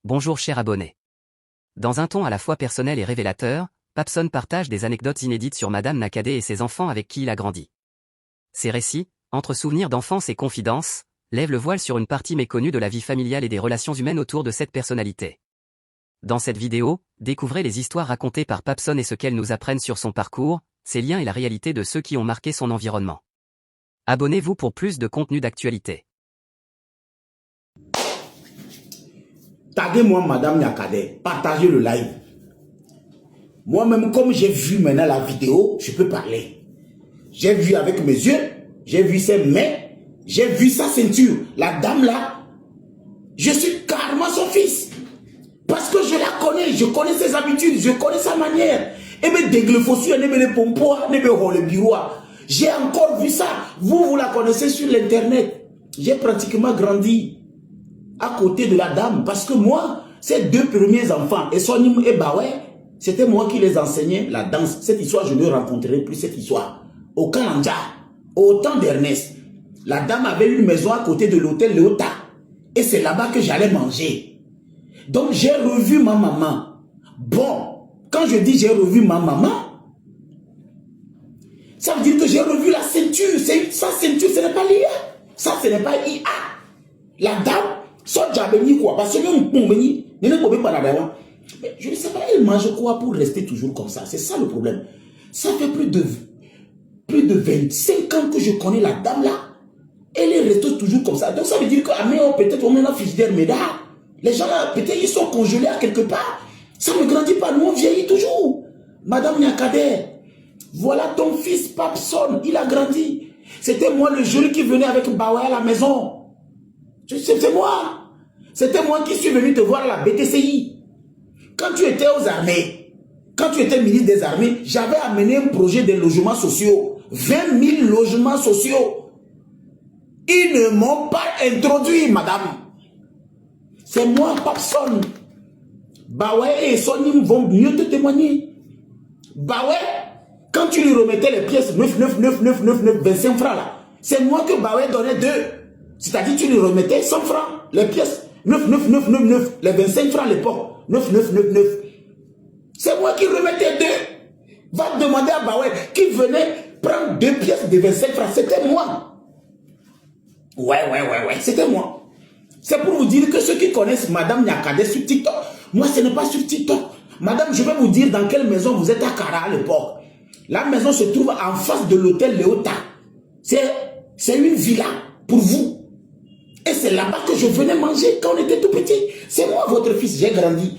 Bonjour cher abonné. Dans un ton à la fois personnel et révélateur, Papson partage des anecdotes inédites sur Madame Nakadé et ses enfants avec qui il a grandi. Ces récits, entre souvenirs d'enfance et confidences, lèvent le voile sur une partie méconnue de la vie familiale et des relations humaines autour de cette personnalité. Dans cette vidéo, découvrez les histoires racontées par Papson et ce qu'elles nous apprennent sur son parcours, ses liens et la réalité de ceux qui ont marqué son environnement. Abonnez-vous pour plus de contenu d'actualité. Taguez-moi Madame Nakadé, partagez le live. Moi-même, comme j'ai vu maintenant la vidéo, je peux parler. J'ai vu avec mes yeux, j'ai vu ses mains, j'ai vu sa ceinture. La dame là, je suis carrément son fils. Parce que je la connais, je connais ses habitudes, je connais sa manière. Et me dégle fossu, ne me le pompo, ne me le bureau. J'ai encore vu ça. Vous la connaissez sur l'internet. J'ai pratiquement grandi à côté de la dame. Parce que moi, ces deux premiers enfants, Essonim et Bawé, c'était moi qui les enseignais la danse. Cette histoire, je ne rencontrerai plus cette histoire. Au Kananja, au temps d'Ernest, la dame avait une maison à côté de l'hôtel Léota. Et c'est là-bas que j'allais manger. Donc j'ai revu ma maman. Bon, quand je dis j'ai revu ma maman, ça veut dire que j'ai revu la ceinture. Sa ceinture, ce n'est pas l'IA. Ça, ce n'est pas IA. La dame, son diabéni quoi. Parce que je ne sais pas, elle mange quoi pour rester toujours comme ça. C'est ça le problème. Ça fait plus de 25 ans que je connais la dame là. Elle est restée toujours comme ça. Donc ça veut dire qu'à peut-être on met un frigidaire médard. Les gens là, peut-être ils sont congelés à quelque part. Ça ne grandit pas, nous on vieillit toujours. Madame Nakadé, voilà ton fils Papson, il a grandi. C'était moi le jeune qui venait avec Bawé à la maison. C'est moi. C'était moi qui suis venu te voir à la BTCI. Quand tu étais aux armées, quand tu étais ministre des armées, j'avais amené un projet de logements sociaux. 20 000 logements sociaux. Ils ne m'ont pas introduit, madame. C'est moi, Papson. Bawé et Sonim vont mieux te témoigner. Bawé, quand tu lui remettais les pièces 25 francs là, c'est moi que Bawé donnait 2. C'est-à-dire tu lui remettais 100 francs, les pièces 9, les 25 francs à l'époque. 9. C'est moi qui remettais 2. Va demander à Bawé qui venait prendre 2 pièces de 25 francs. C'était moi. Ouais, c'était moi. C'est pour vous dire que ceux qui connaissent Madame Nakadé sur TikTok, moi ce n'est pas sur TikTok. Madame, je vais vous dire dans quelle maison vous êtes à Kara à l'époque. La maison se trouve en face de l'hôtel Léota. C'est une villa pour vous. Et c'est là-bas que je venais manger quand on était tout petit. C'est moi votre fils, j'ai grandi.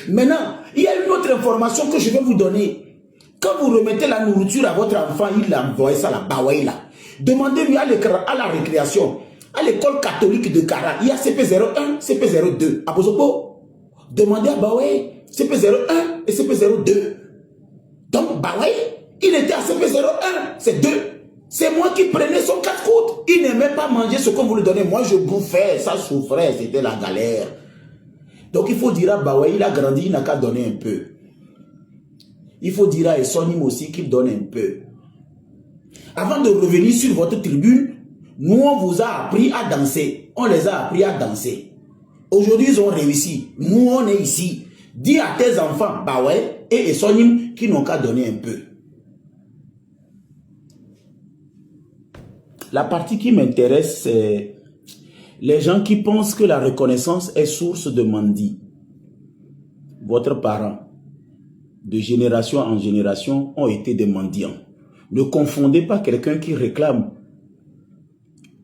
Maintenant, il y a une autre information que je vais vous donner. Quand vous remettez la nourriture à votre enfant, il envoie ça là-bas, là. Demandez-lui à la récréation, à l'école catholique de Kara, il y a CP01, CP02. À Bozopo, demandez à Bawé, CP01 et CP02. Donc Bawé, il était à CP01, c'est 2. C'est moi qui prenais son casse-croûte. Il n'aimait pas manger ce que vous lui donnez. Moi, je bouffais, ça souffrait, c'était la galère. Donc il faut dire à Bawé, il a grandi, il n'a qu'à donner un peu. Il faut dire à Essonim aussi qu'il donne un peu. Avant de revenir sur votre tribune, nous on vous a appris à danser. On les a appris à danser. Aujourd'hui, ils ont réussi. Nous, on est ici. Dis à tes enfants, Bawé et Essonim, qui n'ont qu'à donner un peu. La partie qui m'intéresse, c'est les gens qui pensent que la reconnaissance est source de mendie. Votre parent, de génération en génération, ont été des mendiants. Ne confondez pas quelqu'un qui réclame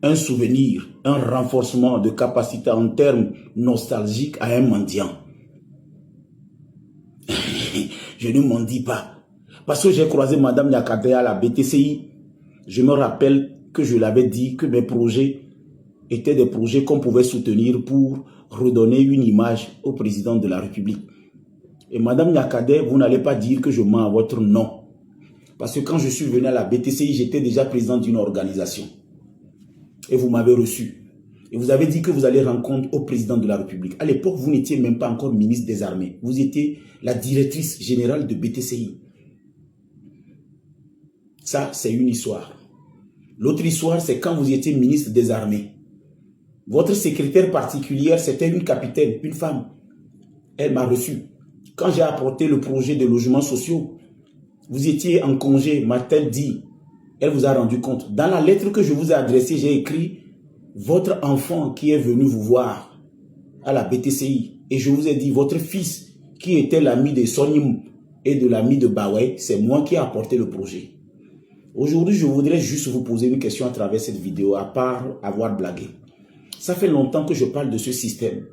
un souvenir, un renforcement de capacité en termes nostalgiques à un mendiant. Je ne mendie pas. Parce que j'ai croisé Madame Nakadé à la BTCI. Je me rappelle que je l'avais dit que mes projets étaient des projets qu'on pouvait soutenir pour redonner une image au président de la République. Et Madame Nakadé, vous n'allez pas dire que je mens à votre nom. Parce que quand je suis venu à la BTCI, j'étais déjà président d'une organisation. Et vous m'avez reçu. Et vous avez dit que vous allez rendre compte au président de la République. À l'époque, vous n'étiez même pas encore ministre des Armées. Vous étiez la directrice générale de BTCI. Ça, c'est une histoire. L'autre histoire, c'est quand vous étiez ministre des Armées. Votre secrétaire particulière, c'était une capitaine, une femme. Elle m'a reçu. Quand j'ai apporté le projet de logements sociaux, vous étiez en congé, m'a-t-elle dit. Elle vous a rendu compte. Dans la lettre que je vous ai adressée, j'ai écrit « Votre enfant qui est venu vous voir à la BTCI. » Et je vous ai dit « Votre fils qui était l'ami de Sonim et de l'ami de Bawai, c'est moi qui ai apporté le projet. » Aujourd'hui, je voudrais juste vous poser une question à travers cette vidéo, à part avoir blagué. Ça fait longtemps que je parle de ce système.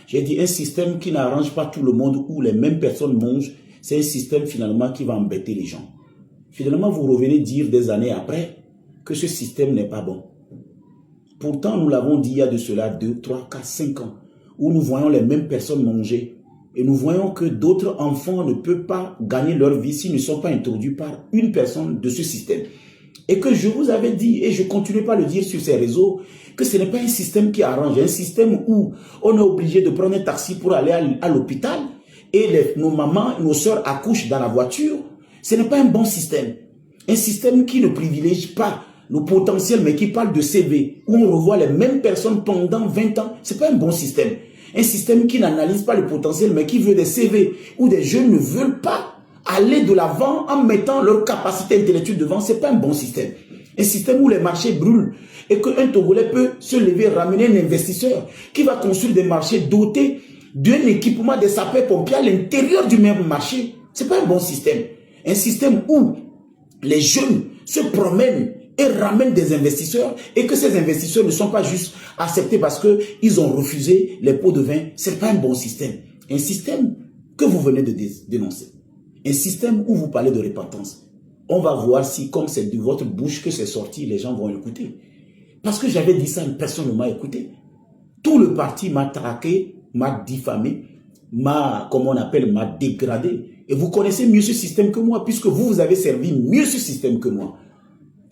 J'ai dit un système qui n'arrange pas tout le monde, où les mêmes personnes mangent. C'est un système finalement qui va embêter les gens. Finalement, vous revenez dire des années après que ce système n'est pas bon. Pourtant, nous l'avons dit il y a de cela 2, 3, 4, 5 ans, où nous voyons les mêmes personnes manger. Et nous voyons que d'autres enfants ne peuvent pas gagner leur vie s'ils ne sont pas introduits par une personne de ce système. Et que je vous avais dit, et je continue pas à le dire sur ces réseaux, que ce n'est pas un système qui arrange, un système où on est obligé de prendre un taxi pour aller à l'hôpital et nos mamans, nos soeurs accouchent dans la voiture. Ce n'est pas un bon système. Un système qui ne privilégie pas le potentiel, mais qui parle de CV, où on revoit les mêmes personnes pendant 20 ans. Ce n'est pas un bon système. Un système qui n'analyse pas le potentiel, mais qui veut des CV, où des jeunes ne veulent pas aller de l'avant en mettant leur capacité intellectuelle devant. Ce n'est pas un bon système. Un système où les marchés brûlent et qu'un Togolais peut se lever, ramener un investisseur qui va construire des marchés dotés d'un équipement de sapeurs-pompiers à l'intérieur du même marché. Ce n'est pas un bon système. Un système où les jeunes se promènent et ramènent des investisseurs et que ces investisseurs ne sont pas juste acceptés parce qu'ils ont refusé les pots de vin. Ce n'est pas un bon système. Un système que vous venez de dénoncer. Un système où vous parlez de repentance. On va voir si, comme c'est de votre bouche que c'est sorti, les gens vont écouter. Parce que j'avais dit ça, personne ne m'a écouté. Tout le parti m'a traqué, m'a diffamé, m'a dégradé. Et vous connaissez mieux ce système que moi, puisque vous avez servi mieux ce système que moi.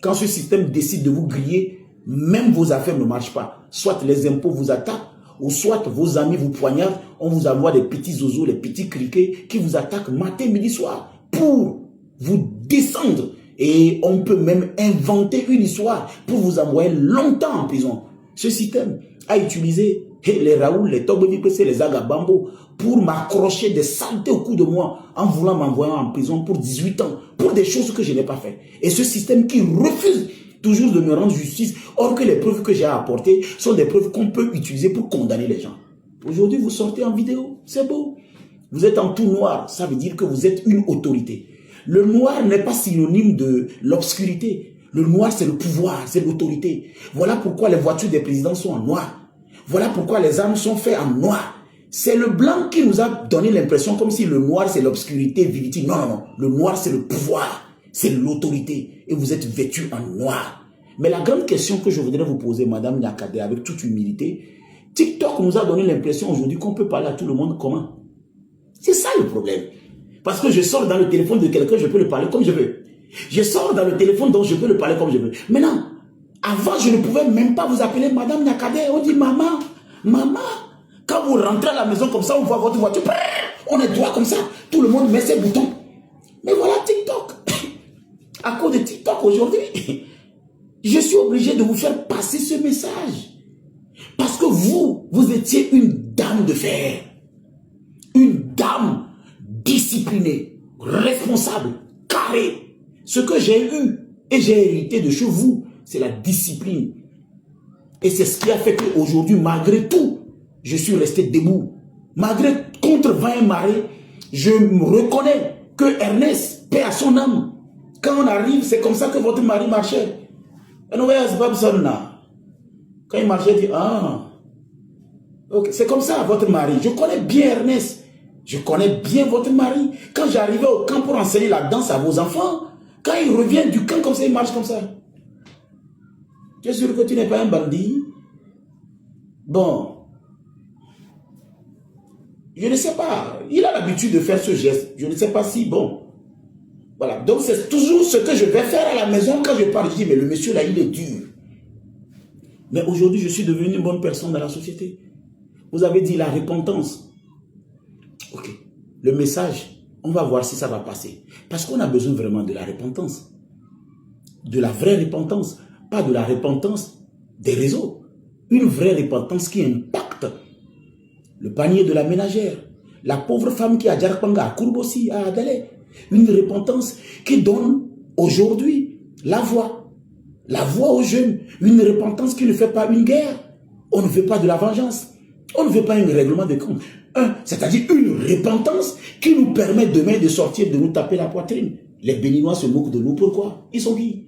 Quand ce système décide de vous griller, même vos affaires ne marchent pas. Soit les impôts vous attaquent, ou soit vos amis vous poignardent, on vous envoie des petits zozos, les petits criquets qui vous attaquent matin, midi, soir, pour vous descendre. Et on peut même inventer une histoire pour vous envoyer longtemps en prison. Ce système a utilisé les Raoul, les Tobonipese, les Agabambo pour m'accrocher des saletés au cou de moi en voulant m'envoyer en prison pour 18 ans, pour des choses que je n'ai pas fait. Et ce système qui refuse toujours de me rendre justice, or que les preuves que j'ai apportées sont des preuves qu'on peut utiliser pour condamner les gens. Aujourd'hui, vous sortez en vidéo, c'est beau. Vous êtes en tout noir, ça veut dire que vous êtes une autorité. Le noir n'est pas synonyme de l'obscurité. Le noir, c'est le pouvoir, c'est l'autorité. Voilà pourquoi les voitures des présidents sont en noir. Voilà pourquoi les armes sont faites en noir. C'est le blanc qui nous a donné l'impression comme si le noir, c'est l'obscurité, vérité. Non, non, non. Le noir, c'est le pouvoir, c'est l'autorité. Et vous êtes vêtus en noir. Mais la grande question que je voudrais vous poser, Madame Nyakade, avec toute humilité, TikTok nous a donné l'impression aujourd'hui qu'on peut parler à tout le monde comment? C'est ça le problème. Parce que je sors dans le téléphone de quelqu'un, je peux le parler comme je veux. Je sors dans le téléphone dont je peux le parler comme je veux. Maintenant, avant, je ne pouvais même pas vous appeler Madame Nyakade. On dit maman, maman. Quand vous rentrez à la maison comme ça, on voit votre voiture. On est droit comme ça. Tout le monde met ses boutons. Mais voilà TikTok. À cause de TikTok aujourd'hui, je suis obligé de vous faire passer ce message. Parce que vous étiez une dame de fer. Une dame disciplinée, responsable, carrée. Ce que j'ai eu et j'ai hérité de chez vous, c'est la discipline. Et c'est ce qui a fait qu'aujourd'hui, malgré tout, je suis resté debout. Malgré contre vent et marée, je me reconnais que Ernest, paix à son âme, quand on arrive, c'est comme ça que votre mari marchait. Et nous voyons, c'est pas ça, quand il marchait, il dit, ah, ok, c'est comme ça, votre mari. Je connais bien Ernest. Je connais bien votre mari. Quand j'arrivais au camp pour enseigner la danse à vos enfants, quand il revient du camp comme ça, il marche comme ça. Tu es sûr que tu n'es pas un bandit? Bon. Je ne sais pas. Il a l'habitude de faire ce geste. Je ne sais pas si, bon. Voilà. Donc, c'est toujours ce que je vais faire à la maison quand je parle. Je dis, mais le monsieur là, il est dur. Mais aujourd'hui, je suis devenu une bonne personne dans la société. Vous avez dit la repentance. Ok. Le message, on va voir si ça va passer. Parce qu'on a besoin vraiment de la repentance. De la vraie repentance. Pas de la repentance des réseaux. Une vraie repentance qui impacte le panier de la ménagère. La pauvre femme qui a Djarpanga, à Kourbosi, à Adalé. Une repentance qui donne aujourd'hui la voix. La voix aux jeunes. Une repentance qui ne fait pas une guerre. On ne veut pas de la vengeance. On ne veut pas un règlement de compte. C'est-à-dire une repentance qui nous permet demain de sortir, de nous taper la poitrine. Les Béninois se moquent de nous. Pourquoi? Ils sont qui?